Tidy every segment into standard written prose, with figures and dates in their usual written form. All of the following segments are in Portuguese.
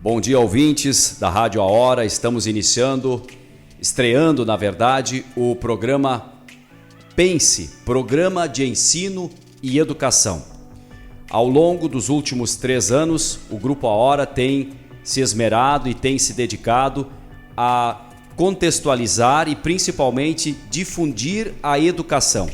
Bom dia, ouvintes da Rádio A Hora. Estamos estreando, na verdade, o programa Pense, Programa de Ensino e Educação. Ao longo dos últimos 3 anos, o Grupo A Hora tem se esmerado e tem se dedicado a contextualizar e principalmente difundir a educação.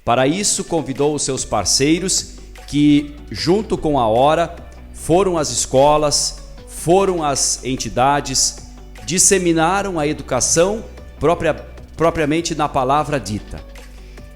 Para isso, convidou os seus parceiros que, junto com a Hora, foram às escolas, foram às entidades, disseminaram a educação propriamente na palavra dita.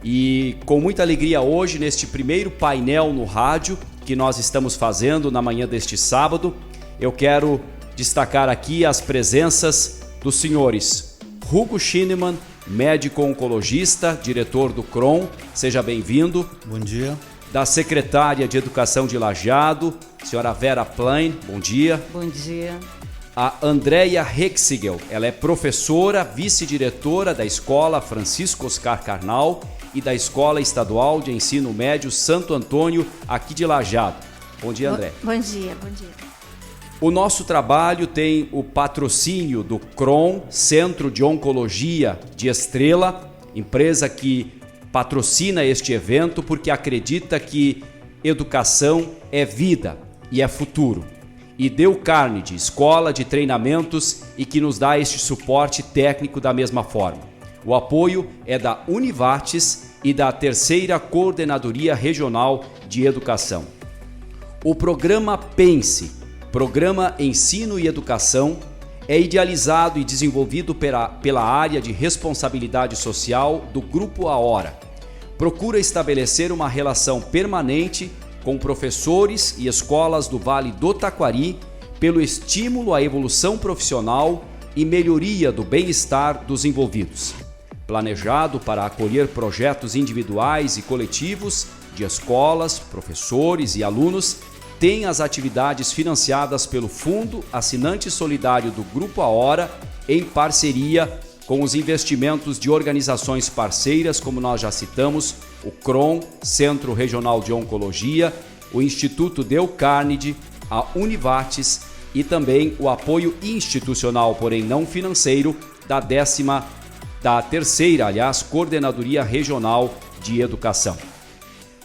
E com muita alegria hoje, neste primeiro painel no rádio que nós estamos fazendo na manhã deste sábado, eu quero destacar aqui as presenças dos senhores Hugo Schinemann, médico oncologista, diretor do CRON, seja bem-vindo. Bom dia. Da secretária de Educação de Lajeado, senhora Vera Plain, bom dia. Bom dia. A Andréia Hexigel, ela é professora, vice-diretora da Escola Francisco Oscar Carnal e da Escola Estadual de Ensino Médio Santo Antônio, aqui de Lajeado. Bom dia, André. Bom dia, bom dia. O nosso trabalho tem o patrocínio do CRON, Centro de Oncologia de Estrela, empresa que patrocina este evento porque acredita que educação é vida e é futuro. E Dale Carnegie, escola de treinamentos e que nos dá este suporte técnico da mesma forma. O apoio é da Univates e da 3ª Coordenadoria Regional de Educação. O programa Pense, Programa Ensino e Educação, é idealizado e desenvolvido pela área de responsabilidade social do Grupo A Hora. Procura estabelecer uma relação permanente com professores e escolas do Vale do Taquari pelo estímulo à evolução profissional e melhoria do bem-estar dos envolvidos. Planejado para acolher projetos individuais e coletivos de escolas, professores e alunos, tem as atividades financiadas pelo Fundo Assinante Solidário do Grupo A Hora em parceria com os investimentos de organizações parceiras, como nós já citamos, o CRON, Centro Regional de Oncologia, o Instituto Dale Carnegie, a Univates e também o apoio institucional, porém não financeiro, da 3ª, Coordenadoria Regional de Educação.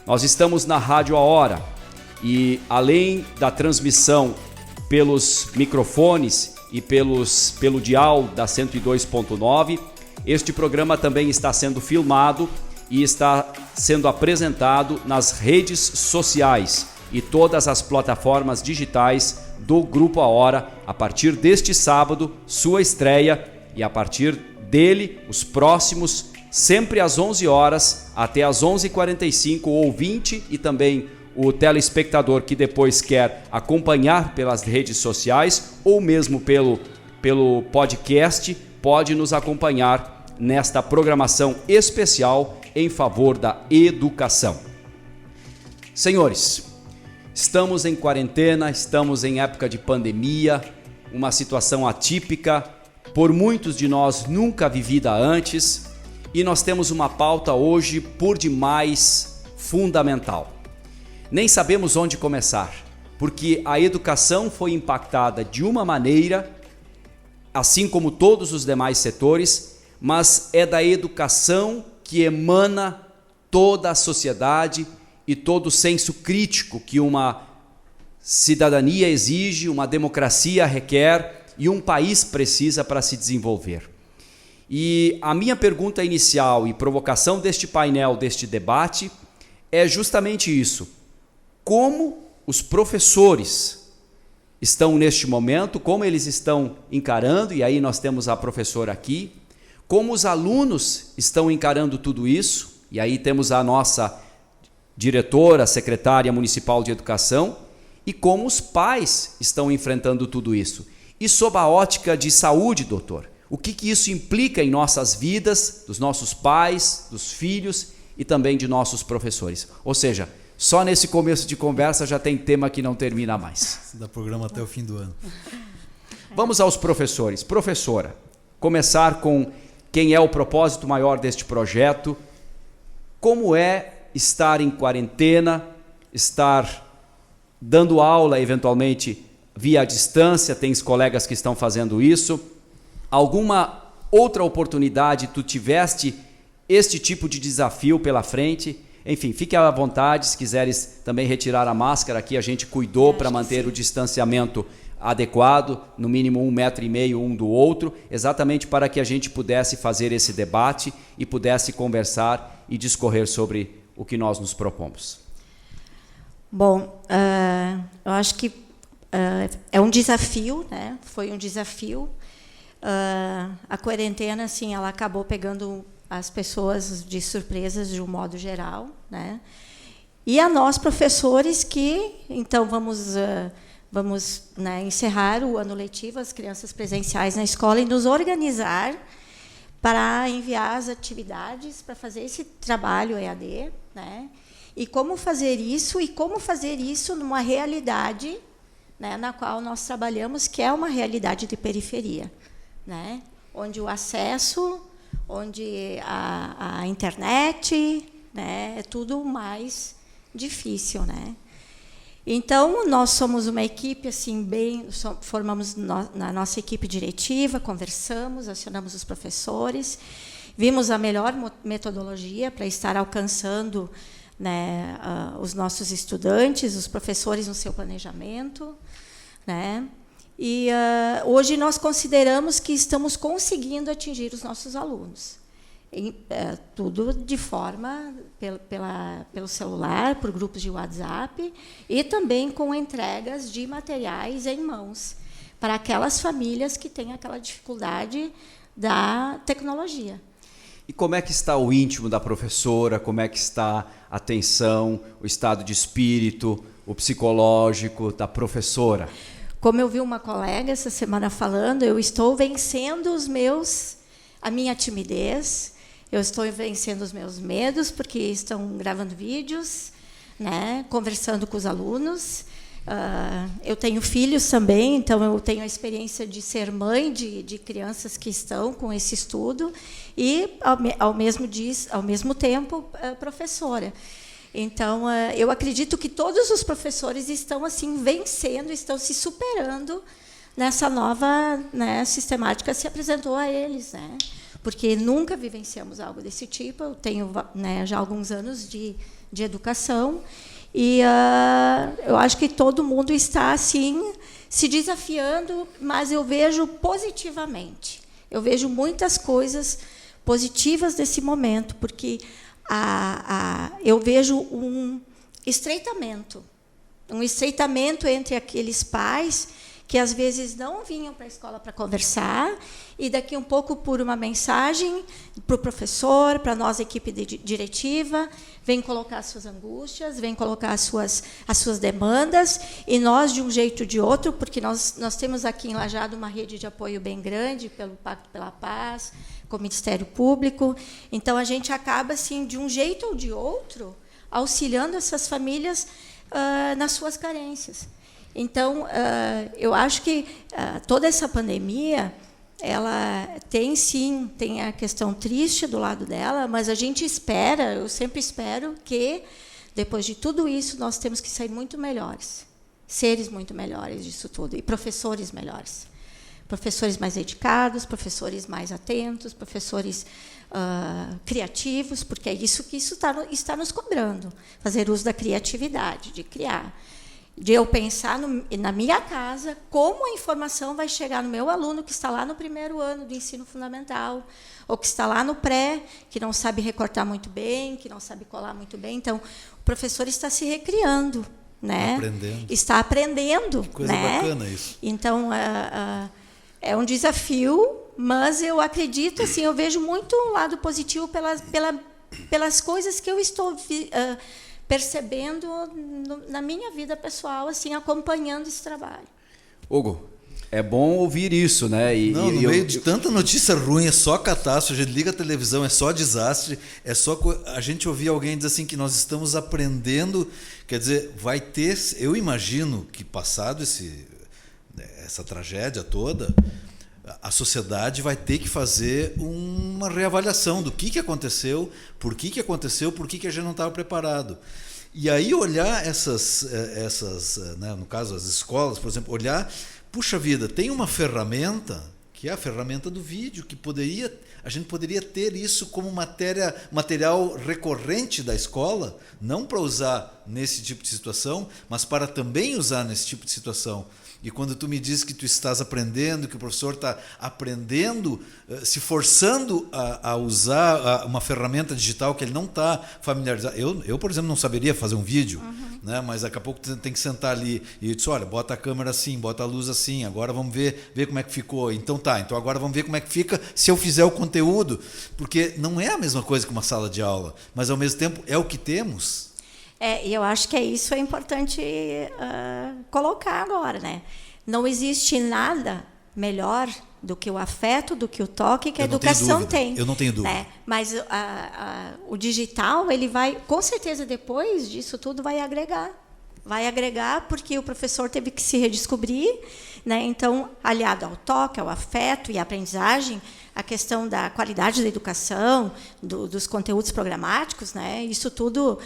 Nós estamos na Rádio A Hora e, além da transmissão pelos microfones e pelo dial da 102.9, este programa também está sendo filmado e está sendo apresentado nas redes sociais e todas as plataformas digitais do Grupo A Hora. A partir deste sábado, sua estreia, e a partir dele, os próximos, sempre às 11 horas até às 11h45, o ouvinte e também o telespectador que depois quer acompanhar pelas redes sociais ou mesmo pelo podcast, pode nos acompanhar nesta programação especial em favor da educação. Senhores, estamos em quarentena, estamos em época de pandemia, uma situação atípica, por muitos de nós nunca vivida antes, e nós temos uma pauta hoje por demais fundamental. Nem sabemos onde começar, porque a educação foi impactada de uma maneira, assim como todos os demais setores, mas é da educação que emana toda a sociedade e todo o senso crítico que uma cidadania exige, uma democracia requer e um país precisa para se desenvolver. E a minha pergunta inicial e provocação deste painel, deste debate, é justamente isso. Como os professores estão neste momento, como eles estão encarando, e aí nós temos a professora aqui, como os alunos estão encarando tudo isso, e aí temos a nossa diretora, secretária municipal de educação, e como os pais estão enfrentando tudo isso. E sob a ótica de saúde, doutor, o que isso implica em nossas vidas, dos nossos pais, dos filhos e também de nossos professores. Ou seja, só nesse começo de conversa já tem tema que não termina mais. Dá programa até o fim do ano. Vamos aos professores. Professora, começar com quem é o propósito maior deste projeto, como é estar em quarentena, estar dando aula eventualmente via distância, tens colegas que estão fazendo isso. Alguma outra oportunidade tu tiveste este tipo de desafio pela frente? Enfim, fique à vontade, se quiseres também retirar a máscara aqui, a gente cuidou para manter o distanciamento adequado, no mínimo 1,5 metro um do outro, exatamente para que a gente pudesse fazer esse debate e pudesse conversar e discorrer sobre o que nós nos propomos. Bom, eu acho que é um desafio, né? Foi um desafio. A quarentena, assim, ela acabou pegando as pessoas de surpresas de um modo geral, né? E a nós, professores, que, então, vamos né, encerrar o ano letivo, as crianças presenciais na escola, e nos organizar para enviar as atividades, para fazer esse trabalho EAD, né? E como fazer isso numa realidade, né, na qual nós trabalhamos, que é uma realidade de periferia, né? Onde o acesso, onde a internet, né, é tudo mais difícil, né? Então, nós somos uma equipe, assim, formamos na nossa equipe diretiva, conversamos, acionamos os professores, vimos a melhor metodologia para estar alcançando, né, os nossos estudantes, os professores no seu planejamento, né? E hoje nós consideramos que estamos conseguindo atingir os nossos alunos. Tudo de forma pelo celular, por grupos de WhatsApp, e também com entregas de materiais em mãos, para aquelas famílias que têm aquela dificuldade da tecnologia. E como é que está o íntimo da professora? Como é que está a atenção, o estado de espírito, o psicológico da professora? Como eu vi uma colega essa semana falando, eu estou vencendo a minha timidez, eu estou vencendo os meus medos, porque estão gravando vídeos, né, conversando com os alunos. Eu tenho filhos também, então eu tenho a experiência de ser mãe de crianças que estão com esse estudo e, ao mesmo tempo, professora. Então, eu acredito que todos os professores estão assim vencendo, estão se superando nessa nova, né, sistemática que se apresentou a eles, né? Porque nunca vivenciamos algo desse tipo. Eu tenho, né, já alguns anos de educação e eu acho que todo mundo está assim se desafiando, mas eu vejo positivamente. Eu vejo muitas coisas positivas desse momento, porque eu vejo um estreitamento entre aqueles pais que às vezes não vinham para a escola para conversar, e daqui um pouco, por uma mensagem para o professor, para nós, equipe diretiva, vem colocar as suas angústias, vem colocar as suas demandas, e nós, de um jeito ou de outro, porque nós temos aqui em Lajeado uma rede de apoio bem grande, pelo Pacto pela Paz, com o Ministério Público, então a gente acaba, assim, de um jeito ou de outro, auxiliando essas famílias nas suas carências. Então, eu acho que toda essa pandemia, ela tem a questão triste do lado dela, mas a gente espera, eu sempre espero que, depois de tudo isso, nós temos que sair muito melhores, seres muito melhores disso tudo, e professores melhores. Professores mais dedicados, professores mais atentos, professores criativos, porque é isso que está nos cobrando, fazer uso da criatividade, de criar. De eu pensar na minha casa como a informação vai chegar no meu aluno que está lá no primeiro ano do ensino fundamental, ou que está lá no pré, que não sabe recortar muito bem, que não sabe colar muito bem. Então, o professor está se recriando, né? Está aprendendo. Que coisa, né? Bacana isso. Então, é um desafio, mas eu acredito, assim, eu vejo muito um lado positivo pelas coisas que eu estou percebendo na minha vida pessoal, assim, acompanhando esse trabalho. Hugo, é bom ouvir isso, né? No meio de tanta notícia ruim, é só catástrofe, a gente liga a televisão, é só desastre, é só a gente ouvir alguém dizer assim que nós estamos aprendendo, quer dizer, vai ter, eu imagino que passado essa tragédia toda, a sociedade vai ter que fazer uma reavaliação do que aconteceu, por que aconteceu, por que a gente não estava preparado. E aí olhar essas né, no caso as escolas, por exemplo, olhar, puxa vida, tem uma ferramenta, que é a ferramenta do vídeo, que a gente poderia ter isso como material recorrente da escola, não para usar nesse tipo de situação, mas para também usar nesse tipo de situação. E quando tu me diz que tu estás aprendendo, que o professor está aprendendo, se forçando a usar uma ferramenta digital que ele não está familiarizado. Eu, por exemplo, não saberia fazer um vídeo, né? Mas daqui a pouco tu tem que sentar ali e eu disse, olha, bota a câmera assim, bota a luz assim, agora vamos ver como é que ficou. Então agora vamos ver como é que fica se eu fizer o conteúdo. Porque não é a mesma coisa que uma sala de aula, mas ao mesmo tempo é o que temos. E eu acho que isso é importante colocar agora, né? Não existe nada melhor do que o afeto, do que o toque que a educação tem. Eu não tenho dúvida. Né? Mas o digital, ele vai, com certeza, depois disso tudo, vai agregar. Vai agregar porque o professor teve que se redescobrir, né? Então, aliado ao toque, ao afeto e à aprendizagem, a questão da qualidade da educação, dos conteúdos programáticos, né? Isso tudo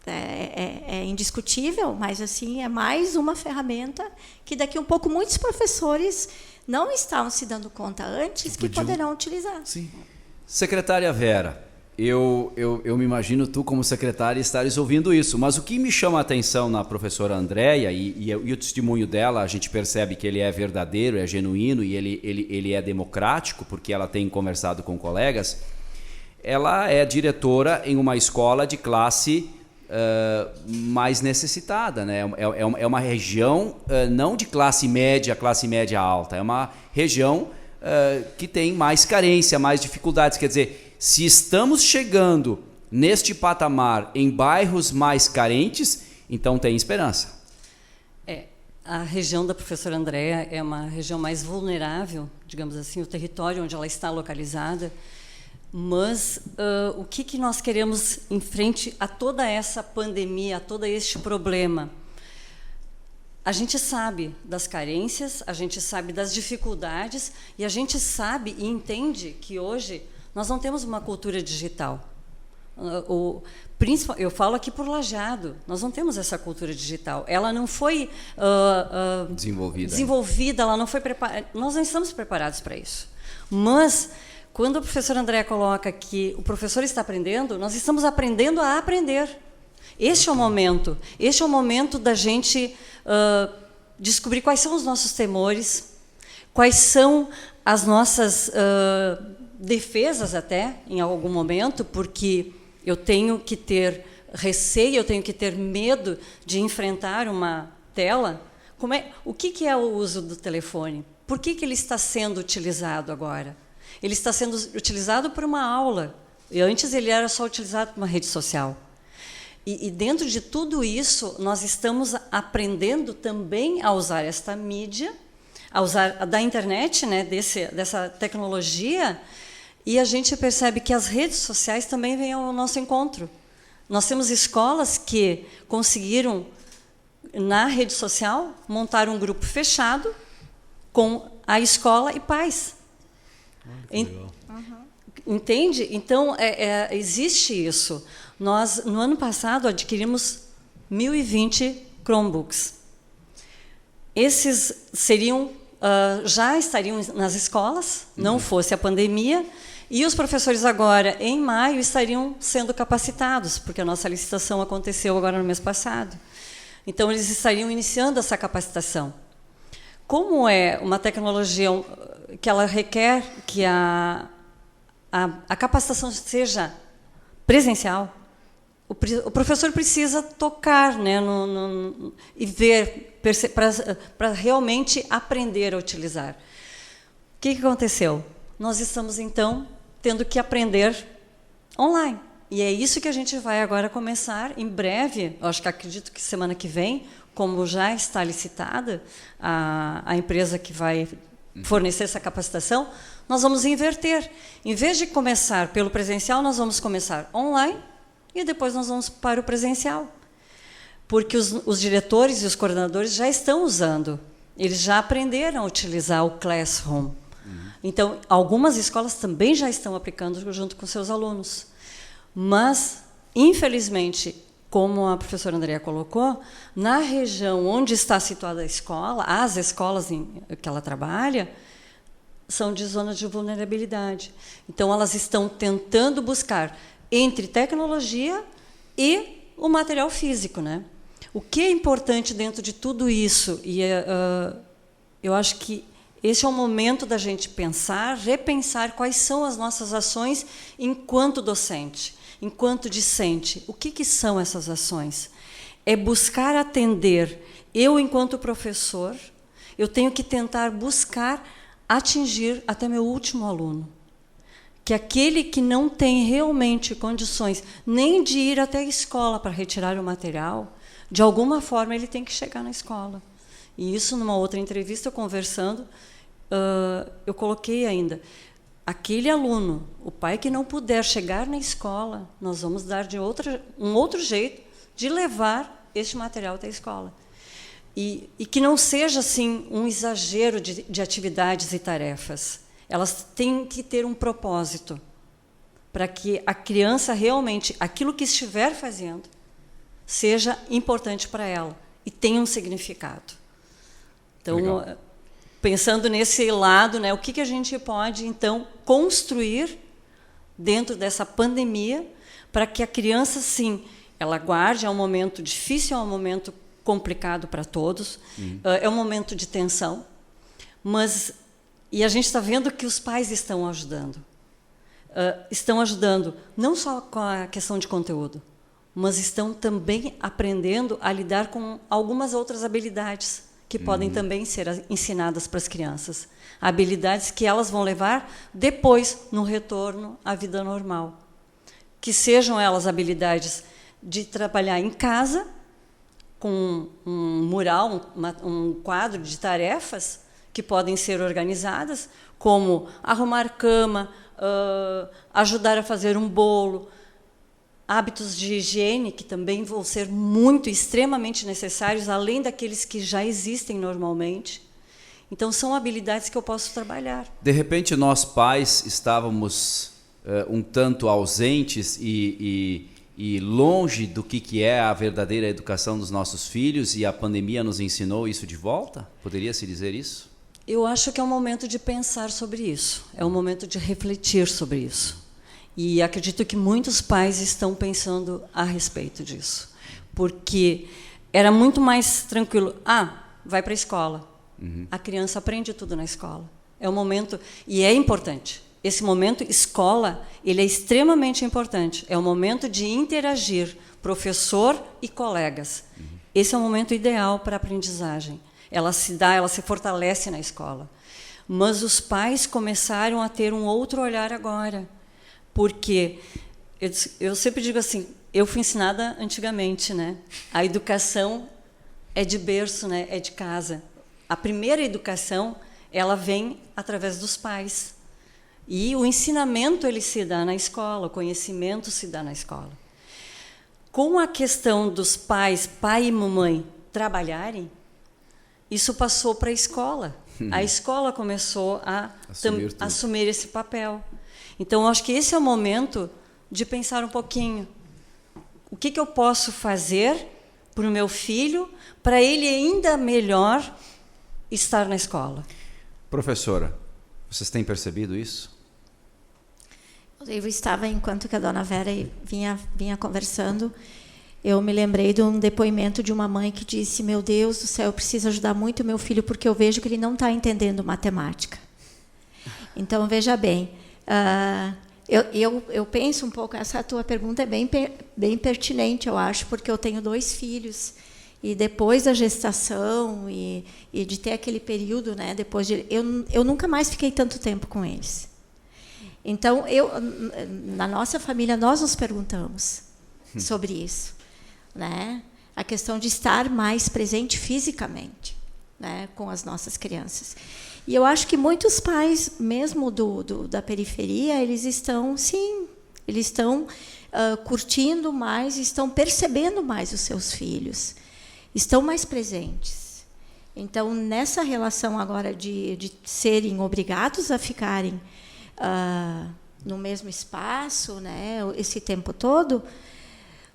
é indiscutível, mas assim é mais uma ferramenta que daqui a um pouco muitos professores não estavam se dando conta antes que poderão utilizar. Sim. Secretária Vera, eu me imagino tu como secretária estares ouvindo isso, mas o que me chama a atenção na professora Andréia e o testemunho dela, a gente percebe que ele é verdadeiro, é genuíno e ele é democrático, porque ela tem conversado com colegas. Ela é diretora em uma escola de classe mais necessitada, né? É uma região não de classe média alta, é uma região que tem mais carência, mais dificuldades. Quer dizer, se estamos chegando neste patamar em bairros mais carentes, então tem esperança. A região da professora Andréia é uma região mais vulnerável, digamos assim, o território onde ela está localizada. Mas o que nós queremos em frente a toda essa pandemia, a todo este problema? A gente sabe das carências, a gente sabe das dificuldades e a gente sabe e entende que hoje nós não temos uma cultura digital. Eu falo aqui por Lajeado, nós não temos essa cultura digital. Ela não foi desenvolvida, ela não foi preparada. Nós não estamos preparados para isso. Mas quando a professora Andréia coloca que o professor está aprendendo, nós estamos aprendendo a aprender. Este é o momento da gente descobrir quais são os nossos temores, quais são as nossas defesas até, em algum momento, porque eu tenho que ter receio, eu tenho que ter medo de enfrentar uma tela. O que é o uso do telefone? Por que ele está sendo utilizado agora? Ele está sendo utilizado por uma aula. E antes ele era só utilizado por uma rede social. E dentro de tudo isso, nós estamos aprendendo também a usar esta mídia, a usar da internet, né, dessa tecnologia, e a gente percebe que as redes sociais também vêm ao nosso encontro. Nós temos escolas que conseguiram, na rede social, montar um grupo fechado com a escola e pais. Entende? Então, existe isso. Nós, no ano passado, adquirimos 1.020 Chromebooks. Esses já estariam nas escolas, não fosse a pandemia, e os professores agora, em maio, estariam sendo capacitados, porque a nossa licitação aconteceu agora no mês passado. Então, eles estariam iniciando essa capacitação. Como é uma tecnologia que ela requer que a capacitação seja presencial, o professor precisa tocar, né, e ver, para realmente aprender a utilizar. O que aconteceu? Nós estamos, então, tendo que aprender online. E é isso que a gente vai agora começar, em breve, acredito que semana que vem, como já está licitada a empresa que vai fornecer essa capacitação, nós vamos inverter. Em vez de começar pelo presencial, nós vamos começar online e depois nós vamos para o presencial. Porque os diretores e os coordenadores já estão usando, eles já aprenderam a utilizar o Classroom. Então, algumas escolas também já estão aplicando junto com seus alunos. Mas, infelizmente, como a professora Andrea colocou, na região onde está situada a escola, as escolas que ela trabalha, são de zonas de vulnerabilidade. Então, elas estão tentando buscar entre tecnologia e o material físico, né? O que é importante dentro de tudo isso, e eu acho que esse é o momento da gente pensar, repensar quais são as nossas ações enquanto docente, enquanto discente. O que são essas ações? É buscar atender. Eu, enquanto professor, eu tenho que tentar buscar atingir até meu último aluno. Que aquele que não tem realmente condições nem de ir até a escola para retirar o material, de alguma forma ele tem que chegar na escola. E isso, numa outra entrevista, eu conversando, eu coloquei ainda, aquele aluno, o pai que não puder chegar na escola, nós vamos dar um outro jeito de levar este material até a escola. E que não seja assim um exagero de atividades e tarefas. Elas têm que ter um propósito, para que a criança realmente, aquilo que estiver fazendo, seja importante para ela e tenha um significado. Então, legal. Pensando nesse lado, né, o que a gente pode, então, construir dentro dessa pandemia para que a criança, sim, ela guarde, é um momento difícil, é um momento complicado para todos, é um momento de tensão, e a gente está vendo que os pais estão ajudando. Estão ajudando não só com a questão de conteúdo, mas estão também aprendendo a lidar com algumas outras habilidades que podem também ser ensinadas para as crianças. Habilidades que elas vão levar depois no retorno à vida normal. Que sejam elas habilidades de trabalhar em casa, com um mural, um quadro de tarefas que podem ser organizadas, como arrumar cama, ajudar a fazer um bolo, hábitos de higiene, que também vão ser extremamente necessários, além daqueles que já existem normalmente. Então, são habilidades que eu posso trabalhar. De repente, nós pais estávamos um tanto ausentes e longe do que é a verdadeira educação dos nossos filhos, e a pandemia nos ensinou isso de volta? Poderia-se dizer isso? Eu acho que é um momento de pensar sobre isso, é um momento de refletir sobre isso. E acredito que muitos pais estão pensando a respeito disso. Porque era muito mais tranquilo. Vai para a escola. A criança aprende tudo na escola. É um momento, e é importante. Esse momento, escola, ele é extremamente importante. É um momento de interagir, professor e colegas. Esse é o momento ideal para a aprendizagem. Ela se fortalece na escola. Mas os pais começaram a ter um outro olhar agora. Porque eu sempre digo assim, eu fui ensinada antigamente, né? A educação é de berço, né? É de casa. A primeira educação, ela vem através dos pais. E o ensinamento ele se dá na escola, o conhecimento se dá na escola. Com a questão dos pais, pai e mamãe, trabalharem, isso passou para a escola. A escola começou a assumir esse papel. Então, eu acho que esse é o momento de pensar um pouquinho. O que eu posso fazer para o meu filho, para ele ainda melhor estar na escola? Professora, vocês têm percebido isso? Eu estava, enquanto que a dona Vera vinha conversando, eu me lembrei de um depoimento de uma mãe que disse: meu Deus do céu, eu preciso ajudar muito o meu filho, porque eu vejo que ele não está entendendo matemática. Então, veja bem, eu penso um pouco, essa tua pergunta é bem pertinente, eu acho, porque eu tenho 2 filhos, e depois da gestação e de ter aquele período, né, depois eu nunca mais fiquei tanto tempo com eles. Então, na nossa família, nós nos perguntamos sobre isso, né? A questão de estar mais presente fisicamente, né, com as nossas crianças. E eu acho que muitos pais, mesmo da periferia, eles estão curtindo mais, estão percebendo mais os seus filhos, estão mais presentes. Então, nessa relação agora de serem obrigados a ficarem no mesmo espaço, né, esse tempo todo,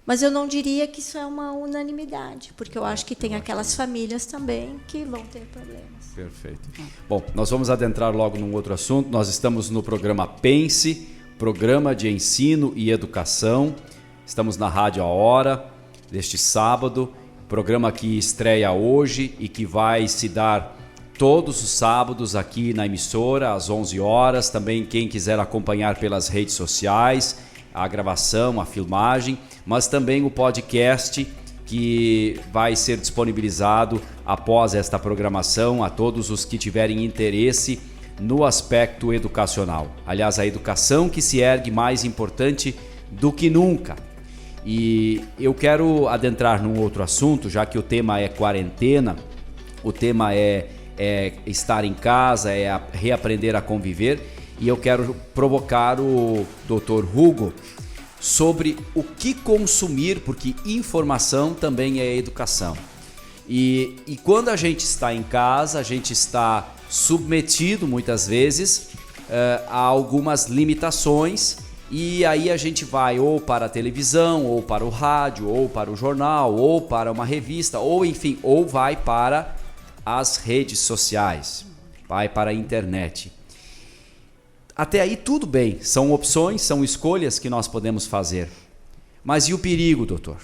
Mas eu não diria que isso é uma unanimidade, porque eu acho que tem aquelas famílias também que vão ter problemas. Perfeito. Bom, nós vamos adentrar logo num outro assunto. Nós estamos no programa Pense, programa de ensino e educação. Estamos na Rádio A Hora, deste sábado, programa que estreia hoje e que vai se dar todos os sábados aqui na emissora, às 11 horas. Também quem quiser acompanhar pelas redes sociais, a gravação, a filmagem, mas também o podcast que vai ser disponibilizado após esta programação a todos os que tiverem interesse no aspecto educacional. Aliás, a educação que se ergue mais importante do que nunca. E eu quero adentrar num outro assunto, já que o tema é quarentena, o tema é estar em casa, é reaprender a conviver, e eu quero provocar o Dr. Hugo sobre o que consumir, porque informação também é educação. E quando a gente está em casa, a gente está submetido muitas vezes a algumas limitações, e aí a gente vai ou para a televisão, ou para o rádio, ou para o jornal, ou para uma revista, ou enfim, ou vai para as redes sociais, vai para a internet. Até aí tudo bem, são opções, são escolhas que nós podemos fazer. Mas e o perigo, doutor?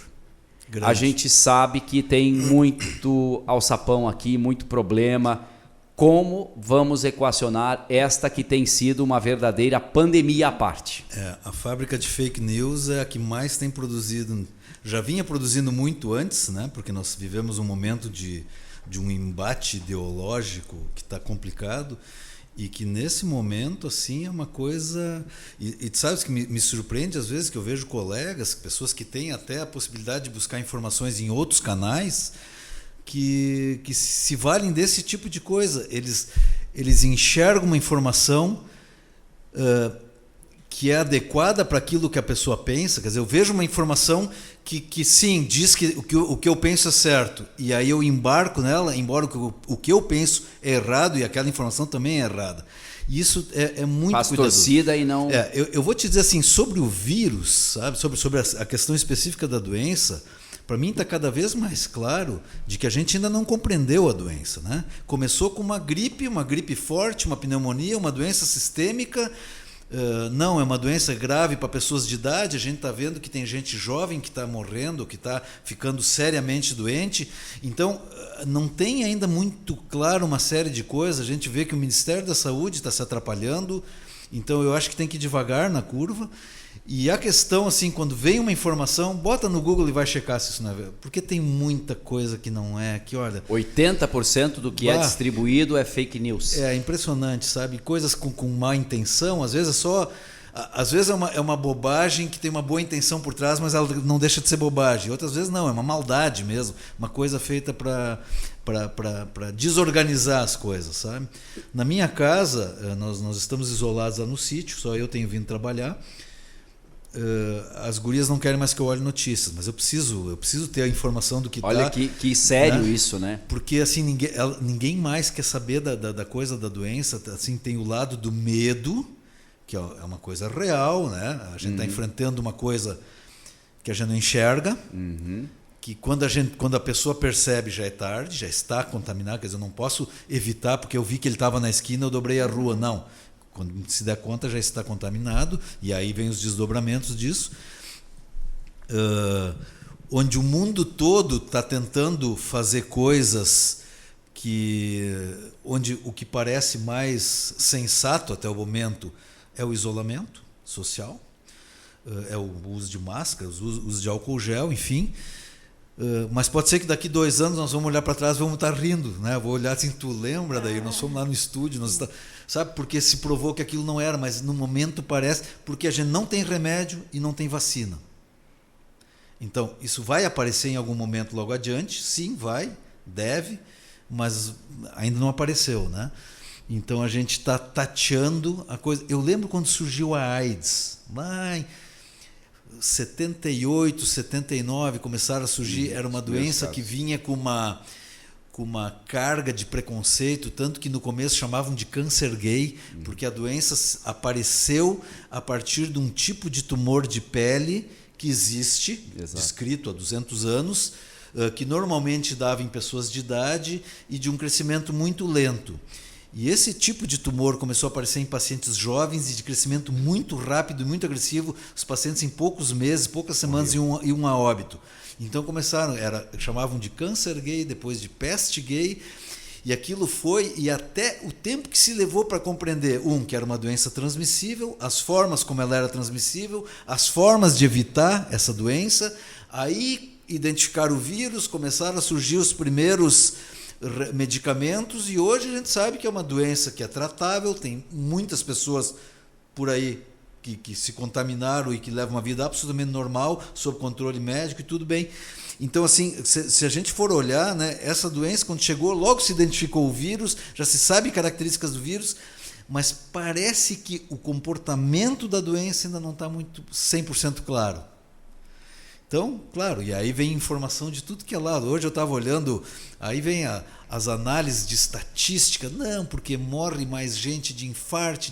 Grande. A gente sabe que tem muito alçapão aqui, muito problema. Como vamos equacionar esta que tem sido uma verdadeira pandemia à parte? A fábrica de fake news é a que mais tem produzido, já vinha produzindo muito antes, né? Porque nós vivemos um momento de um embate ideológico que está complicado, e que nesse momento assim é uma coisa, e sabes que me surpreende às vezes que eu vejo colegas, pessoas que têm até a possibilidade de buscar informações em outros canais, que se valem desse tipo de coisa. Eles enxergam uma informação que é adequada para aquilo que a pessoa pensa. Quer dizer, eu vejo uma informação que sim, diz que o que eu penso é certo, e aí eu embarco nela, embora o que eu penso é errado e aquela informação também é errada. E isso é muito faz cuidadoso. Torcida e não... Eu vou te dizer assim, sobre o vírus, sabe? Sobre a questão específica da doença, para mim está cada vez mais claro de que a gente ainda não compreendeu a doença, né? Começou com uma gripe forte, uma pneumonia, uma doença sistêmica. Não, é uma doença grave para pessoas de idade. A gente está vendo que tem gente jovem que está morrendo, que está ficando seriamente doente. Então, não tem ainda muito claro uma série de coisas. A gente vê que o Ministério da Saúde está se atrapalhando. Então, eu acho que tem que ir devagar na curva. E a questão, assim, quando vem uma informação, bota no Google e vai checar se isso não é verdade. Porque tem muita coisa que não é, que olha... 80% do que é distribuído é fake news. É impressionante, sabe? Coisas com má intenção, às vezes é uma bobagem que tem uma boa intenção por trás, mas ela não deixa de ser bobagem. Outras vezes não, é uma maldade mesmo, uma coisa feita para desorganizar as coisas, sabe? Na minha casa, nós estamos isolados lá no sítio, só eu tenho vindo trabalhar. As gurias não querem mais que eu olhe notícias, mas eu preciso ter a informação do que está. Olha que sério, né? Isso, né? Porque assim, ninguém mais quer saber da coisa da doença. Assim, tem o lado do medo, que é uma coisa real, né? A gente está enfrentando uma coisa que a gente não enxerga, que quando a pessoa percebe já é tarde, já está contaminado. Quer dizer, eu não posso evitar porque eu vi que ele estava na esquina, eu dobrei a rua, não. Quando se der conta, já está contaminado, e aí vem os desdobramentos disso. Onde o mundo todo está tentando fazer coisas onde o que parece mais sensato até o momento é o isolamento social, é o uso de máscaras, o uso de álcool gel, enfim. Mas pode ser que daqui 2 anos nós vamos olhar para trás e vamos estar rindo, né? Eu vou olhar assim, tu lembra daí? Nós fomos lá no estúdio, sabe? Porque se provou que aquilo não era, mas no momento parece, porque a gente não tem remédio e não tem vacina. Então, isso vai aparecer em algum momento logo adiante, sim, vai, deve, mas ainda não apareceu, né? Então a gente está tateando a coisa. Eu lembro quando surgiu a AIDS, lá em 78, 79 começaram a surgir, era uma doença que vinha com uma carga de preconceito, tanto que no começo chamavam de câncer gay, porque a doença apareceu a partir de um tipo de tumor de pele que existe, Exato. descrito há 200 anos, que normalmente dava em pessoas de idade e de um crescimento muito lento. E esse tipo de tumor começou a aparecer em pacientes jovens e de crescimento muito rápido e muito agressivo, os pacientes em poucos meses, poucas semanas iam a óbito. Então começaram, chamavam de câncer gay, depois de peste gay, e aquilo foi, e até o tempo que se levou para compreender, que era uma doença transmissível, as formas como ela era transmissível, as formas de evitar essa doença, aí identificar o vírus, começaram a surgir os primeiros medicamentos, e hoje a gente sabe que é uma doença que é tratável, tem muitas pessoas por aí que se contaminaram e que levam uma vida absolutamente normal, sob controle médico e tudo bem. Então, assim, se a gente for olhar, né, essa doença, quando chegou, logo se identificou o vírus, já se sabe características do vírus, mas parece que o comportamento da doença ainda não está muito 100% claro. Então, claro, e aí vem informação de tudo que é lado. Hoje eu estava olhando, aí vem as análises de estatística, não, porque morre mais gente de infarto.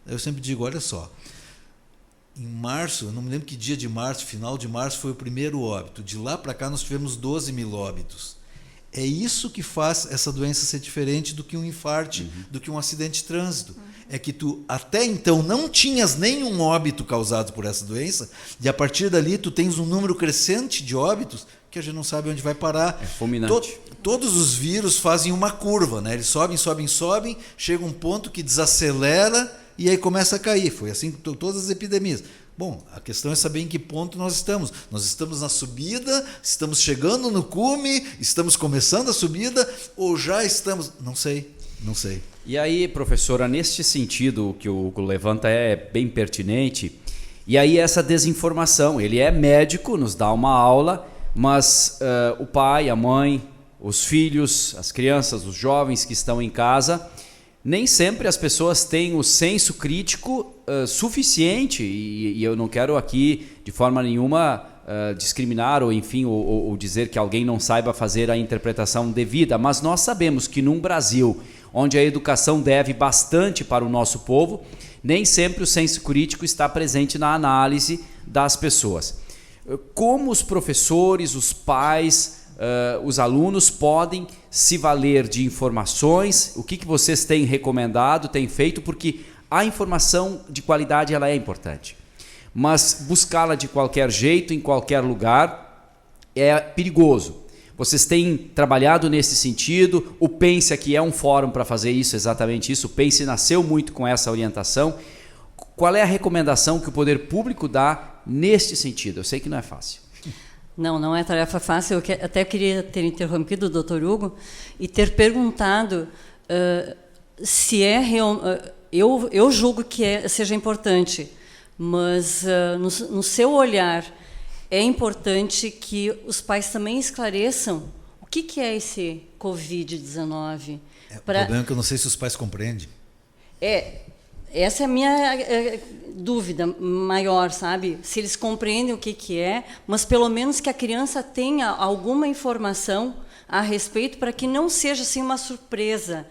Eu sempre digo, olha só, em março, eu não me lembro que dia de março, final de março foi o primeiro óbito. De lá para cá nós tivemos 12 mil óbitos. É isso que faz essa doença ser diferente do que um infarto, do que um acidente de trânsito. É que tu até então não tinhas nenhum óbito causado por essa doença, e a partir dali tu tens um número crescente de óbitos que a gente não sabe onde vai parar. É fulminante. Todos os vírus fazem uma curva, né? Eles sobem, chega um ponto que desacelera e aí começa a cair. Foi assim com todas as epidemias. Bom, a questão é saber em que ponto nós estamos. Nós estamos na subida, estamos chegando no cume, estamos começando a subida, ou já estamos... Não sei. E aí, professora, neste sentido, o que o Hugo levanta é bem pertinente. E aí essa desinformação, ele é médico, nos dá uma aula, mas o pai, a mãe, os filhos, as crianças, os jovens que estão em casa... Nem sempre as pessoas têm o senso crítico suficiente, e eu não quero aqui de forma nenhuma discriminar ou enfim ou dizer que alguém não saiba fazer a interpretação devida, mas nós sabemos que num Brasil onde a educação deve bastante para o nosso povo, nem sempre o senso crítico está presente na análise das pessoas. Como os professores, os pais, os alunos podem se valer de informações? O que vocês têm recomendado, têm feito? Porque a informação de qualidade ela é importante, mas buscá-la de qualquer jeito, em qualquer lugar, é perigoso. Vocês têm trabalhado nesse sentido? O Pense aqui é um fórum para fazer isso, exatamente isso. O Pense nasceu muito com essa orientação. Qual é a recomendação que o poder público dá neste sentido? Eu sei que não é fácil. Não é tarefa fácil. Eu até queria ter interrompido o Dr. Hugo e ter perguntado se é real. Eu julgo que seja importante, mas no seu olhar é importante que os pais também esclareçam o que é esse Covid-19. O problema é que eu não sei se os pais compreendem. Essa é a minha dúvida maior, sabe? Se eles compreendem o que é, mas pelo menos que a criança tenha alguma informação a respeito para que não seja assim uma surpresa.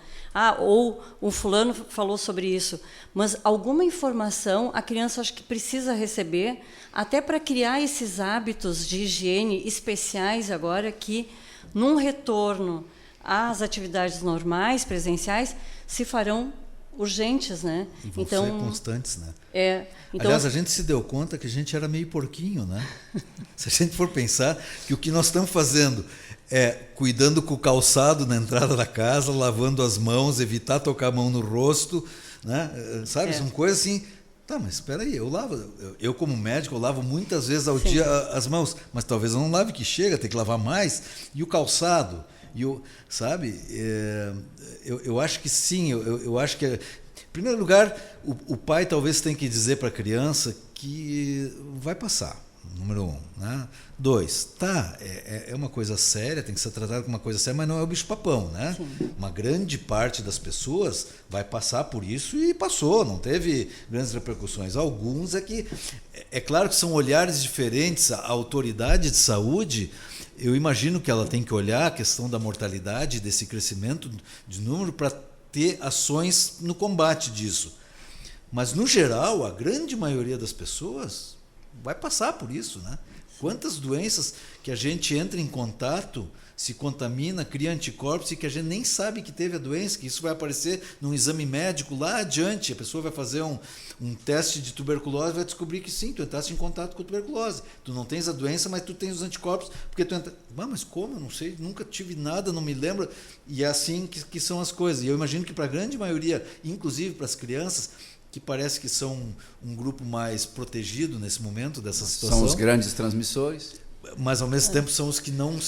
Ou o fulano falou sobre isso. Mas alguma informação a criança acho que precisa receber, até para criar esses hábitos de higiene especiais agora que, num retorno às atividades normais, presenciais, se farão urgentes, né? E vão ser constantes, né? Então, aliás, a gente se deu conta que a gente era meio porquinho, né? Se a gente for pensar que o que nós estamos fazendo é cuidando com o calçado na entrada da casa, lavando as mãos, evitar tocar a mão no rosto, né? Sabe? São coisas assim... Tá, mas espera aí, eu como médico, eu lavo muitas vezes ao dia as mãos, mas talvez eu não lave que chega, tem que lavar mais. E o calçado... sabe, eu acho que sim, eu acho que, em primeiro lugar, o pai talvez tenha que dizer para a criança que vai passar, número 1. Né? 2, é uma coisa séria, tem que ser tratado como uma coisa séria, mas não é o bicho-papão. Né? Uma grande parte das pessoas vai passar por isso e passou, não teve grandes repercussões. Alguns é claro que são olhares diferentes, a autoridade de saúde... Eu imagino que ela tem que olhar a questão da mortalidade, desse crescimento de número, para ter ações no combate disso. Mas, no geral, a grande maioria das pessoas vai passar por isso, né? Quantas doenças que a gente entra em contato, se contamina, cria anticorpos e que a gente nem sabe que teve a doença, que isso vai aparecer num exame médico lá adiante. A pessoa vai fazer um teste de tuberculose e vai descobrir que sim, tu entraste em contato com tuberculose. Tu não tens a doença, mas tu tens os anticorpos, porque tu entra... mas como? Eu não sei, nunca tive nada, não me lembro. E é assim que são as coisas. E eu imagino que para a grande maioria, inclusive para as crianças, que parece que são um grupo mais protegido nesse momento dessa situação. São os grandes transmissores. Mas ao mesmo tempo são os que não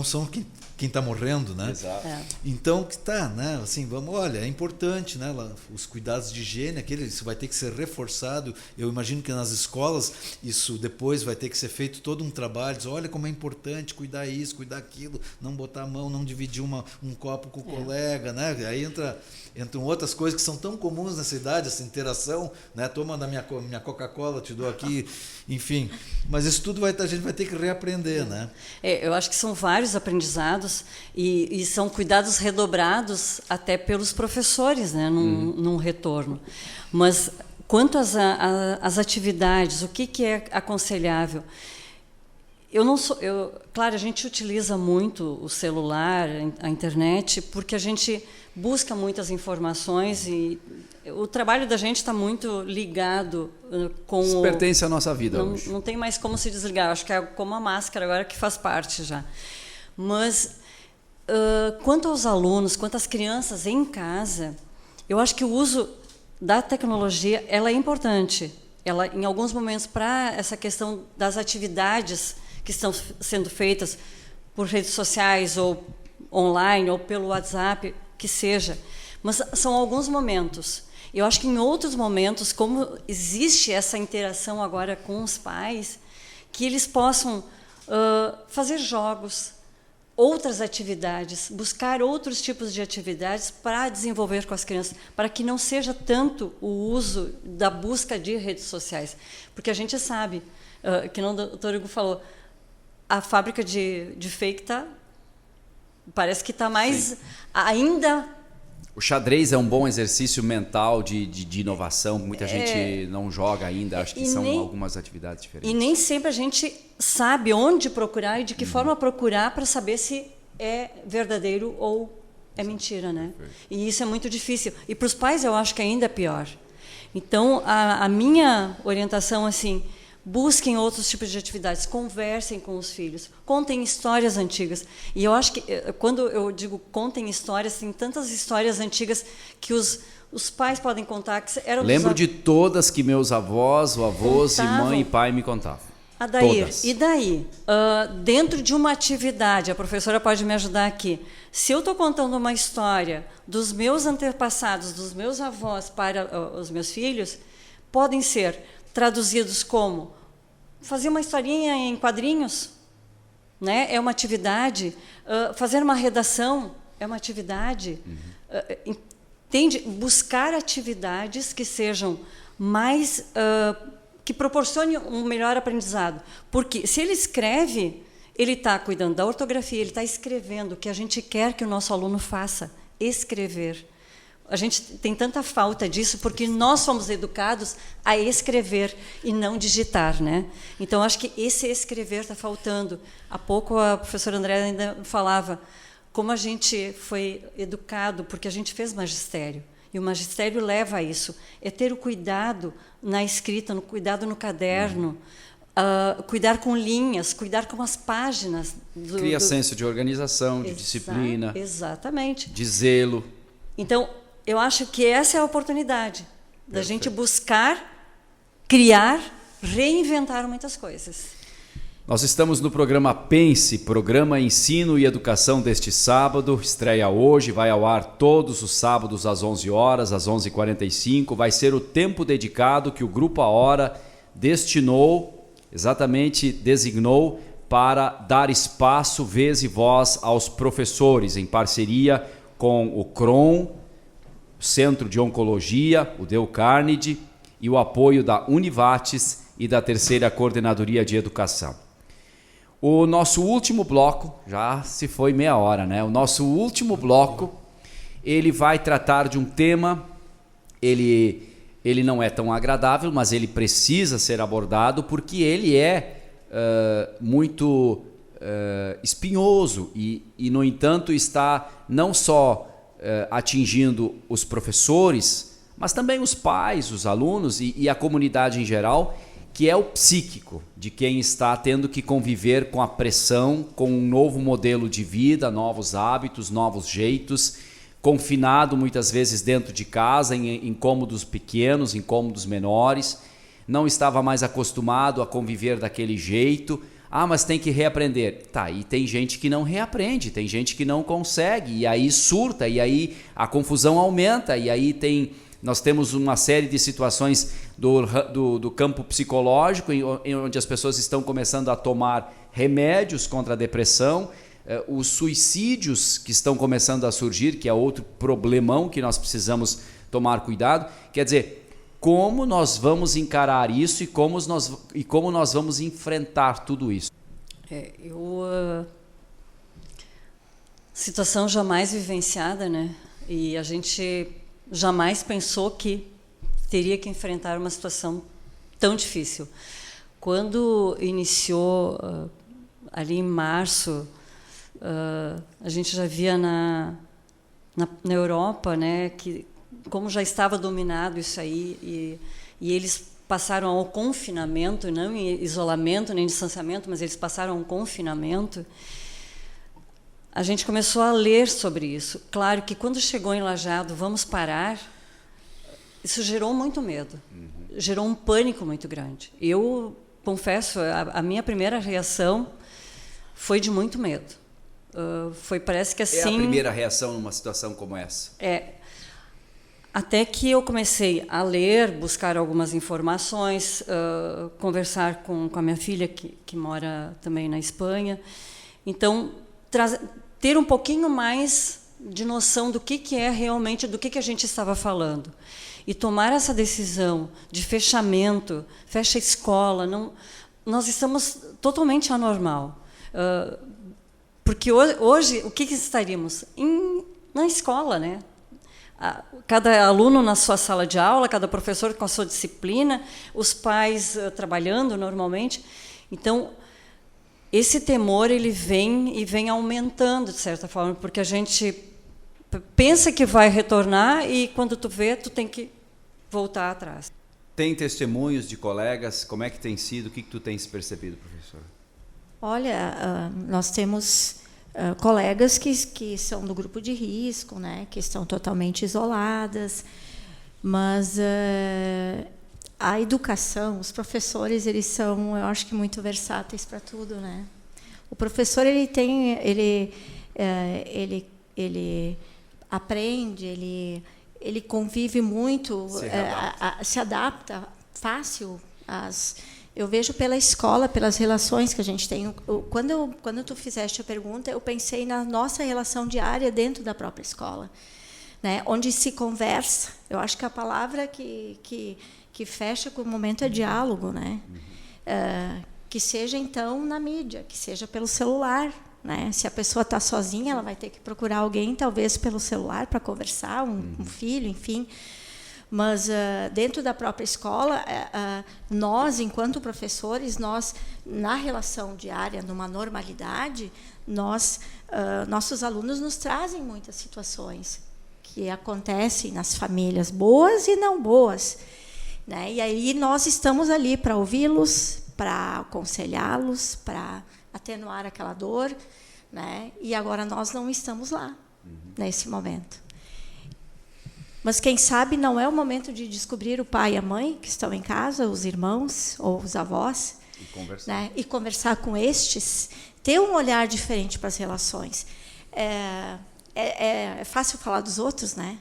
são quem está morrendo, né? Exato. Então que tá, né? Assim, vamos, olha, é importante, né? Os cuidados de higiene, isso vai ter que ser reforçado. Eu imagino que nas escolas isso depois vai ter que ser feito todo um trabalho. Diz, olha como é importante cuidar isso, cuidar aquilo, não botar a mão, não dividir um copo com o colega, né? Aí entram outras coisas que são tão comuns nessa idade, essa interação, né? Toma da minha Coca-Cola, te dou aqui, enfim. Mas isso tudo a gente vai ter que reaprender, né? Eu acho que são vários aprendizados e são cuidados redobrados até pelos professores, né? Num retorno. Mas quanto às atividades, o que é aconselhável? Claro, a gente utiliza muito o celular, a internet, porque a gente busca muitas informações e o trabalho da gente está muito ligado com Isso pertence à nossa vida hoje. Não tem mais como se desligar. Acho que é como a máscara agora que faz parte já. Mas quanto aos alunos, quanto às crianças em casa, eu acho que o uso da tecnologia ela é importante. Ela, em alguns momentos, para essa questão das atividades que estão sendo feitas por redes sociais ou online ou pelo WhatsApp, que seja. Mas são alguns momentos. Eu acho que em outros momentos, como existe essa interação agora com os pais, que eles possam fazer jogos, outras atividades, buscar outros tipos de atividades para desenvolver com as crianças, para que não seja tanto o uso da busca de redes sociais. Porque a gente sabe, que não o doutor Hugo falou, a fábrica de fake parece que está mais ainda... O xadrez é um bom exercício mental de inovação. Muita gente não joga ainda. Acho que são algumas atividades diferentes. E nem sempre a gente sabe onde procurar e de que forma procurar para saber se é verdadeiro ou é mentira, né? E isso é muito difícil. E para os pais eu acho que ainda é pior. Então, a minha orientação, assim, busquem outros tipos de atividades, conversem com os filhos, contem histórias antigas. E eu acho que, quando eu digo contem histórias, tem tantas histórias antigas que os pais podem contar. Que eram Lembro de todas que meus avós, avós e mãe e pai me contavam. Adair, e daí? Dentro de uma atividade, a professora pode me ajudar aqui. Se eu estou contando uma história dos meus antepassados, dos meus avós para os meus filhos, podem ser traduzidos como fazer uma historinha em quadrinhos, né? É uma atividade. Fazer uma redação é uma atividade. Entende? Buscar atividades que sejam mais... que proporcione um melhor aprendizado. Porque se ele escreve, ele está cuidando da ortografia, ele está escrevendo o que a gente quer que o nosso aluno faça, escrever. A gente tem tanta falta disso porque nós somos educados a escrever e não digitar, né? Então, acho que esse escrever está faltando. Há pouco a professora Andréa ainda falava como a gente foi educado porque a gente fez magistério. E o magistério leva a isso. É ter o cuidado na escrita, no cuidado no caderno, cuidar com linhas, cuidar com as páginas. Cria senso de organização, de disciplina. Exatamente. De zelo. Então, eu acho que essa é a oportunidade da gente buscar, criar, reinventar muitas coisas. Nós estamos no programa Pense, programa Ensino e Educação deste sábado. Estreia hoje, vai ao ar todos os sábados às 11 horas, às 11h45. Vai ser o tempo dedicado que o Grupo A Hora destinou, exatamente designou, para dar espaço, vez e voz aos professores, em parceria com o CRON, o Centro de Oncologia, o Dale Carnegie, e o apoio da Univates e da Terceira Coordenadoria de Educação. O nosso último bloco, já se foi meia hora, né? O nosso último bloco, ele vai tratar de um tema, ele ele não é tão agradável, mas ele precisa ser abordado porque ele é muito espinhoso e, no entanto, está não só atingindo os professores, mas também os pais, os alunos e a comunidade em geral, que é o psíquico de quem está tendo que conviver com a pressão, com um novo modelo de vida, novos hábitos, novos jeitos, confinado muitas vezes dentro de casa, em cômodos pequenos, em cômodos menores, não estava mais acostumado a conviver daquele jeito. Mas tem que reaprender. Tá, e tem gente que não reaprende, tem gente que não consegue, e aí surta, e aí a confusão aumenta, e aí nós temos uma série de situações do campo psicológico, em onde as pessoas estão começando a tomar remédios contra a depressão, os suicídios que estão começando a surgir, que é outro problemão que nós precisamos tomar cuidado. Quer dizer, como nós vamos encarar isso e como nós vamos enfrentar tudo isso? Situação jamais vivenciada, né? E a gente jamais pensou que teria que enfrentar uma situação tão difícil. Quando iniciou ali em março, a gente já via na Europa, né, que como já estava dominado isso aí, e eles passaram ao confinamento, não em isolamento nem distanciamento, mas eles passaram ao confinamento, a gente começou a ler sobre isso. Claro que quando chegou em Lajeado, vamos parar, isso gerou muito medo, gerou um pânico muito grande. Eu confesso, a minha primeira reação foi de muito medo. Parece que assim... É a primeira reação numa situação como essa? Até que eu comecei a ler, buscar algumas informações, conversar com a minha filha, que mora também na Espanha. Então, ter um pouquinho mais de noção do que é realmente, do que a gente estava falando. E tomar essa decisão de fechamento, fecha a escola, nós estamos totalmente anormal. Porque hoje, o que estaríamos? Na escola, né? Cada aluno na sua sala de aula, cada professor com a sua disciplina, os pais trabalhando normalmente. Então, esse temor ele vem aumentando, de certa forma, porque a gente pensa que vai retornar e, quando tu vê, tu tem que voltar atrás. Tem testemunhos de colegas? Como é que tem sido? O que tu tens percebido, professora? Olha, nós temos... colegas que são do grupo de risco, né, que estão totalmente isoladas, mas a educação, os professores, eles são, eu acho que muito versáteis para tudo, né? O professor ele aprende, ele convive muito, se adapta fácil às... Eu vejo pela escola, pelas relações que a gente tem. Quando tu fizeste a pergunta, eu pensei na nossa relação diária dentro da própria escola, né? Onde se conversa. Eu acho que a palavra que fecha com o momento é diálogo, né? Que seja, então, na mídia, que seja pelo celular, né? Se a pessoa está sozinha, ela vai ter que procurar alguém, talvez pelo celular, para conversar, um filho, enfim. Mas dentro da própria escola, nós, enquanto professores, na relação diária, numa normalidade, nossos alunos nos trazem muitas situações que acontecem nas famílias, boas e não boas, né? E aí nós estamos ali para ouvi-los, para aconselhá-los, para atenuar aquela dor, né? E agora nós não estamos lá, nesse momento. Mas, quem sabe, não é o momento de descobrir o pai e a mãe que estão em casa, os irmãos ou os avós, e conversar, né? E conversar com estes, ter um olhar diferente para as relações. É fácil falar dos outros, né?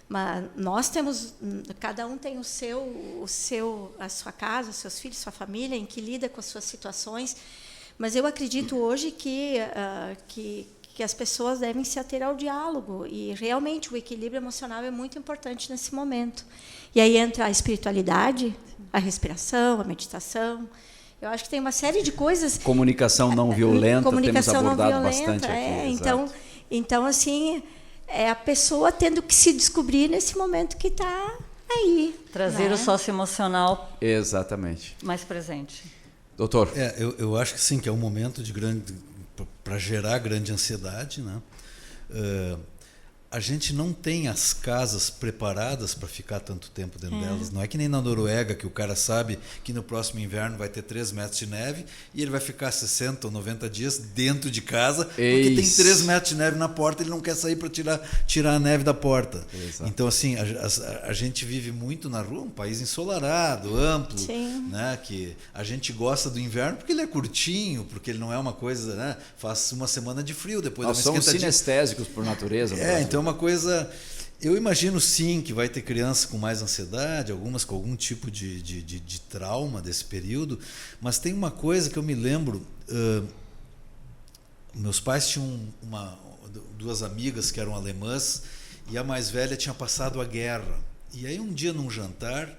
Mas nós temos, cada um tem a sua casa, os seus filhos, sua família, em que lida com as suas situações. Mas eu acredito hoje que as pessoas devem se ater ao diálogo, e realmente o equilíbrio emocional é muito importante nesse momento. E aí entra a espiritualidade, a respiração, a meditação. Eu acho que tem uma série de coisas... Comunicação não violenta, temos abordado bastante aqui. Então, assim, é a pessoa tendo que se descobrir nesse momento que está aí. Trazer né? o socioemocional Exatamente. mais presente. Doutor. Eu acho que sim, que é um momento de grande para gerar grande ansiedade, né? A gente não tem as casas preparadas para ficar tanto tempo dentro delas. Não é que nem na Noruega, que o cara sabe que no próximo inverno vai ter 3 metros de neve e ele vai ficar 60 ou 90 dias dentro de casa porque tem 3 metros de neve na porta e ele não quer sair para tirar a neve da porta. Exato. Então, assim, a gente vive muito na rua, um país ensolarado, amplo, né? Que a gente gosta do inverno porque ele é curtinho, porque ele não é uma coisa, né? Faz uma semana de frio, depois Nós somos sinestésicos por natureza. Então é uma coisa... Eu imagino sim que vai ter crianças com mais ansiedade, algumas com algum tipo de trauma desse período, mas tem uma coisa que eu me lembro, meus pais tinham 2 amigas que eram alemãs e a mais velha tinha passado a guerra. E aí um dia num jantar,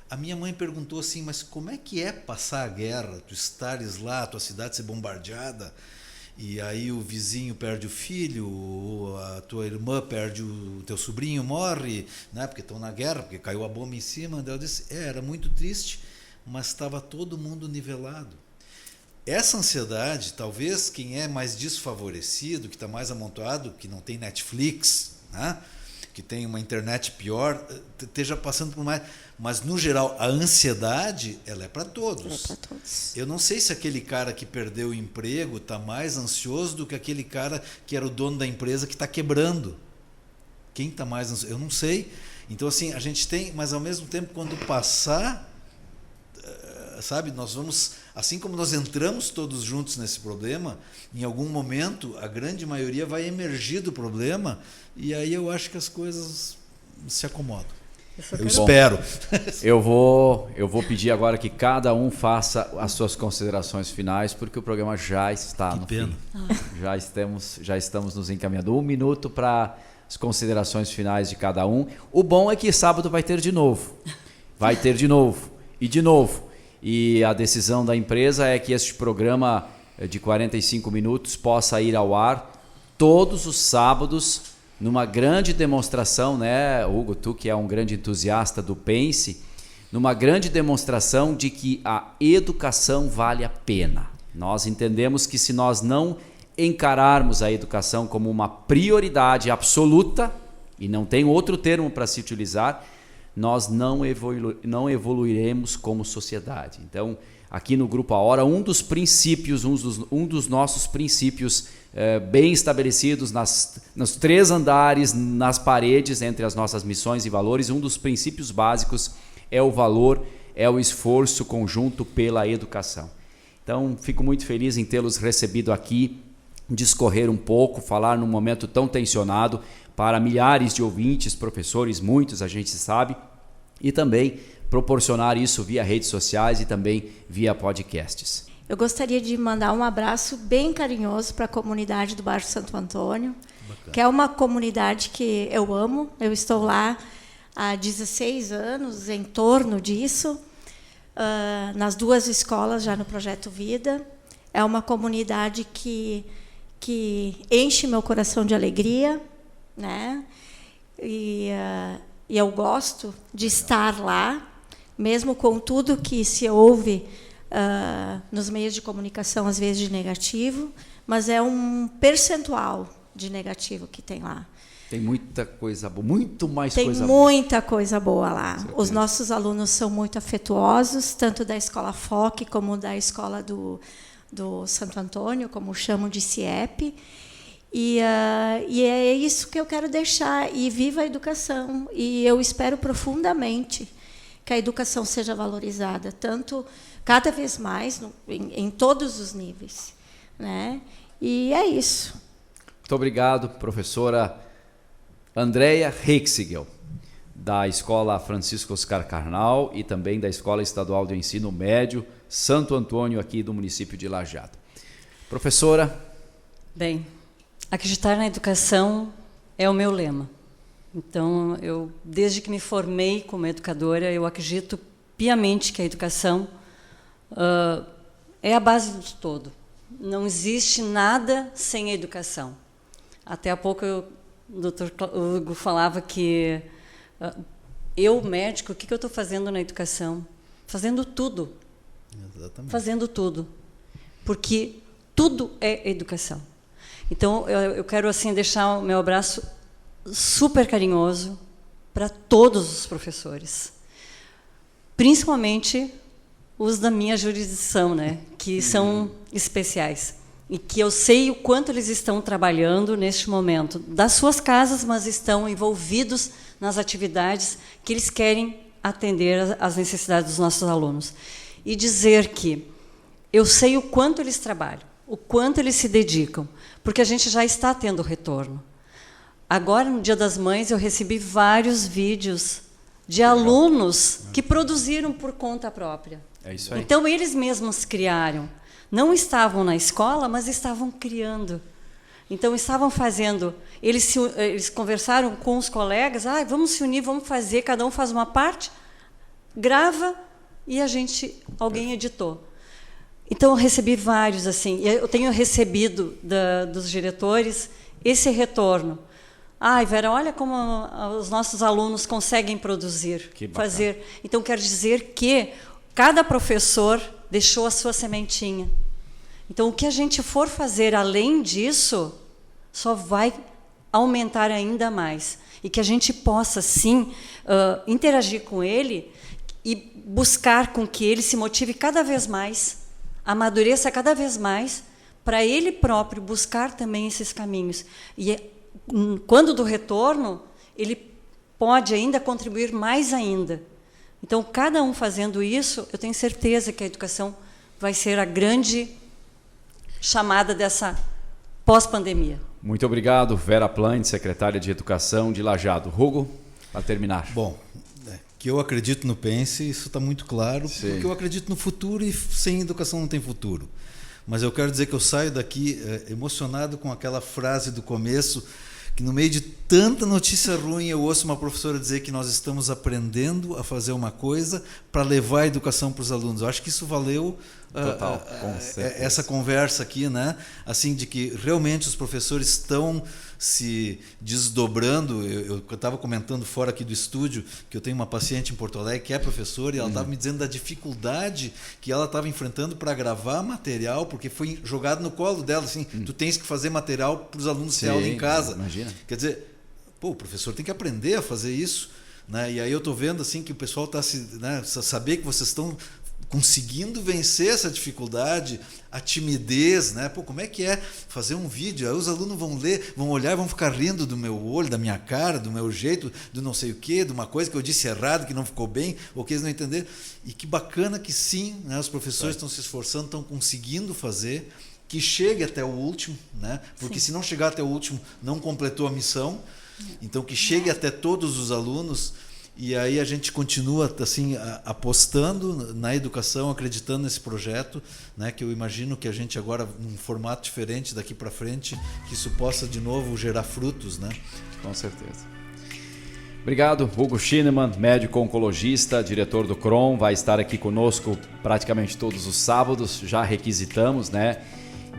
a minha mãe perguntou assim, mas como é que é passar a guerra, tu estares lá, tua cidade ser bombardeada, e aí o vizinho perde o filho, a tua irmã perde o teu sobrinho, morre, né, porque estão na guerra, porque caiu a bomba em cima. Ela disse, era muito triste, mas estava todo mundo nivelado. Essa ansiedade, talvez quem é mais desfavorecido, que está mais amontoado, que não tem Netflix, né, que tem uma internet pior, esteja passando por mais... Mas, no geral, a ansiedade, ela é para todos. É para todos. Eu não sei se aquele cara que perdeu o emprego está mais ansioso do que aquele cara que era o dono da empresa que está quebrando. Quem está mais ansioso? Eu não sei. Então, assim, a gente tem... Mas, ao mesmo tempo, quando passar, sabe, nós vamos... Assim como nós entramos todos juntos nesse problema, em algum momento, a grande maioria vai emergir do problema e aí eu acho que as coisas se acomodam. Eu espero. Eu vou pedir agora que cada um faça as suas considerações finais, porque o programa já está no fim. Já estamos nos encaminhando. 1 minuto para as considerações finais de cada um. O bom é que sábado vai ter de novo. Vai ter de novo. E de novo. E a decisão da empresa é que este programa de 45 minutos possa ir ao ar todos os sábados, numa grande demonstração, né, Hugo, tu que é um grande entusiasta do Pense, numa grande demonstração de que a educação vale a pena. Nós entendemos que se nós não encararmos a educação como uma prioridade absoluta, e não tem outro termo para se utilizar, nós não evoluiremos como sociedade. Então, aqui no Grupo A Hora, um dos nossos princípios bem estabelecidos nos 3 andares, nas paredes, entre as nossas missões e valores, um dos princípios básicos é o valor, é o esforço conjunto pela educação. Então, fico muito feliz em tê-los recebido aqui, discorrer um pouco, falar num momento tão tensionado para milhares de ouvintes, professores, muitos, a gente sabe, e também proporcionar isso via redes sociais e também via podcasts. Eu gostaria de mandar um abraço bem carinhoso para a comunidade do bairro Santo Antônio, que é uma comunidade que eu amo. Eu estou lá há 16 anos, em torno disso, nas 2 escolas, já no Projeto Vida. É uma comunidade que enche meu coração de alegria, né? E eu gosto de estar lá, mesmo com tudo que se ouve nos meios de comunicação, às vezes, de negativo, mas é um percentual de negativo que tem lá. Tem muita coisa boa, muito mais tem coisa boa. Tem muita coisa boa lá. Os nossos alunos são muito afetuosos, tanto da Escola FOC como da Escola do Santo Antônio, como chamam de CIEP. E é isso que eu quero deixar. E viva a educação. E eu espero profundamente que a educação seja valorizada, tanto cada vez mais, em todos os níveis, né? E é isso. Muito obrigado, professora Andréia Hexigel, da Escola Francisco Oscar Carnal e também da Escola Estadual de Ensino Médio Santo Antônio, aqui do município de Lajeado. Professora? Bem, acreditar na educação é o meu lema. Então, desde que me formei como educadora, eu acredito piamente que a educação é a base de todo. Não existe nada sem a educação. Até há pouco o doutor Hugo falava que eu, médico, o que eu estou fazendo na educação? Fazendo tudo. Exatamente. Fazendo tudo. Porque tudo é educação. Então, eu quero assim deixar o meu abraço super carinhoso para todos os professores. Principalmente os da minha jurisdição, né, que são especiais. E que eu sei o quanto eles estão trabalhando neste momento, das suas casas, mas estão envolvidos nas atividades que eles querem atender às necessidades dos nossos alunos. E dizer que eu sei o quanto eles trabalham, o quanto eles se dedicam, porque a gente já está tendo retorno. Agora, no Dia das Mães, eu recebi vários vídeos de alunos que produziram por conta própria. É isso aí. Então, eles mesmos criaram. Não estavam na escola, mas estavam criando. Então, estavam fazendo... Eles conversaram com os colegas, vamos se unir, vamos fazer, cada um faz uma parte, grava e alguém editou. Então, eu recebi vários, assim. Eu tenho recebido dos diretores esse retorno. Vera, olha como os nossos alunos conseguem produzir, fazer. Então, quer dizer que cada professor deixou a sua sementinha. Então, o que a gente for fazer além disso, só vai aumentar ainda mais. E que a gente possa, sim, interagir com ele e buscar com que ele se motive cada vez mais, amadureça cada vez mais, para ele próprio buscar também esses caminhos. E quando do retorno, ele pode ainda contribuir mais ainda. Então, cada um fazendo isso, eu tenho certeza que a educação vai ser a grande chamada dessa pós-pandemia. Muito obrigado, Vera Plant, secretária de Educação de Lajeado. Hugo, para terminar. Bom, que eu acredito no PENSE, isso está muito claro, Sim. Porque eu acredito no futuro e sem educação não tem futuro. Mas eu quero dizer que eu saio daqui emocionado com aquela frase do começo, que no meio de tanta notícia ruim eu ouço uma professora dizer que nós estamos aprendendo a fazer uma coisa para levar a educação para os alunos. Eu acho que isso valeu essa conversa aqui, né? Assim, de que realmente os professores estão se desdobrando. Eu estava comentando fora aqui do estúdio que eu tenho uma paciente em Porto Alegre que é professora e ela estava me dizendo da dificuldade que ela estava enfrentando para gravar material, porque foi jogado no colo dela, assim, tu tens que fazer material para os alunos ter aula em casa. Imagina. Quer dizer, o professor tem que aprender a fazer isso, né? E aí eu estou vendo assim que o pessoal está saber que vocês estão conseguindo vencer essa dificuldade, a timidez, né? Como é que é fazer um vídeo? Aí os alunos vão ler, vão olhar, vão ficar rindo do meu olho, da minha cara, do meu jeito, do não sei o quê, de uma coisa que eu disse errado, que não ficou bem, ou que eles não entenderam. E que bacana que sim, né? Os professores estão se esforçando, estão conseguindo fazer, que chegue até o último, né? Porque se não chegar até o último, não completou a missão. Então, que chegue até todos os alunos. E aí a gente continua assim apostando na educação, acreditando nesse projeto, né, que eu imagino que a gente agora, num formato diferente daqui para frente, que isso possa de novo gerar frutos, né? Com certeza. Obrigado, Hugo Schinemann, médico oncologista, diretor do CRON, vai estar aqui conosco praticamente todos os sábados, já requisitamos, né?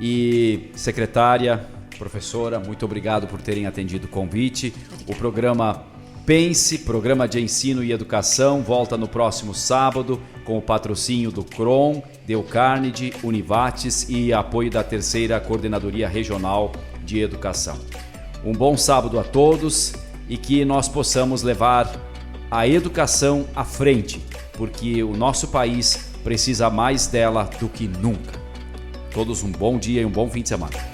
E secretária, professora, muito obrigado por terem atendido o convite. O programa PENSE, Programa de Ensino e Educação, volta no próximo sábado com o patrocínio do CRON, Deucarnegie, Univates e apoio da 3ª Coordenadoria Regional de Educação. Um bom sábado a todos e que nós possamos levar a educação à frente, porque o nosso país precisa mais dela do que nunca. Todos um bom dia e um bom fim de semana.